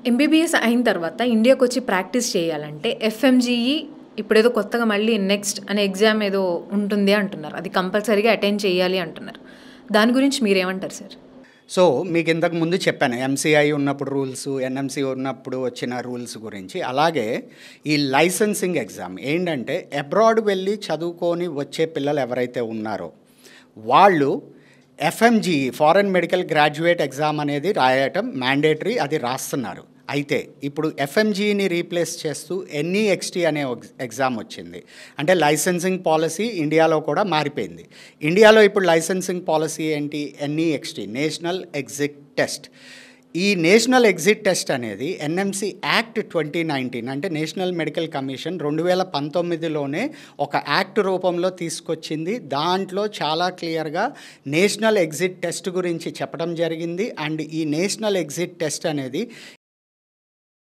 MBBS అయిన తర్వాత ఇండియాకొచ్చి practice చేయాలంటే ఎఫ్ఎంజీఈ ఇప్పుడేదో కొత్తగా మళ్ళీ నెక్స్ట్ అనే ఎగ్జామ్ ఏదో ఉంటుంది అంటున్నారు. అది కంపల్సరీగా అటెండ్ చేయాలి అంటున్నారు. దాని గురించి మీరేమంటారు సార్? సో మీకు ఇంతకు ముందు చెప్పాను ఎంసీఐ ఉన్నప్పుడు రూల్స్, ఎన్ఎంసీ ఉన్నప్పుడు వచ్చిన రూల్స్ గురించి. అలాగే ఈ లైసెన్సింగ్ ఎగ్జామ్ ఏంటంటే అబ్రాడ్ వెళ్ళి చదువుకొని వచ్చే పిల్లలు ఎవరైతే ఉన్నారో వాళ్ళు FMG foreign medical graduate exam అనేది రాయటం మ్యాండేటరీ, అది రాస్తున్నారు. అయితే ఇప్పుడు ఎఫ్ఎంజీని రీప్లేస్ చేస్తూ ఎన్ఈఎక్స్టీ అనే ఎగ్జామ్ వచ్చింది. అంటే లైసెన్సింగ్ పాలసీ ఇండియాలో కూడా మారిపోయింది. ఇండియాలో ఇప్పుడు లైసెన్సింగ్ పాలసీ ఏంటి? ఎన్ఈఎక్స్టీ, నేషనల్ ఎగ్జిట్ టెస్ట్. ఈ నేషనల్ ఎగ్జిట్ టెస్ట్ అనేది ఎన్ఎంసీ యాక్ట్ 2019 అంటే నేషనల్ మెడికల్ కమిషన్ 2019లోనే ఒక యాక్ట్ రూపంలో తీసుకొచ్చింది. దాంట్లో చాలా క్లియర్గా నేషనల్ ఎగ్జిట్ టెస్ట్ గురించి చెప్పడం జరిగింది. అండ్ ఈ నేషనల్ ఎగ్జిట్ టెస్ట్ అనేది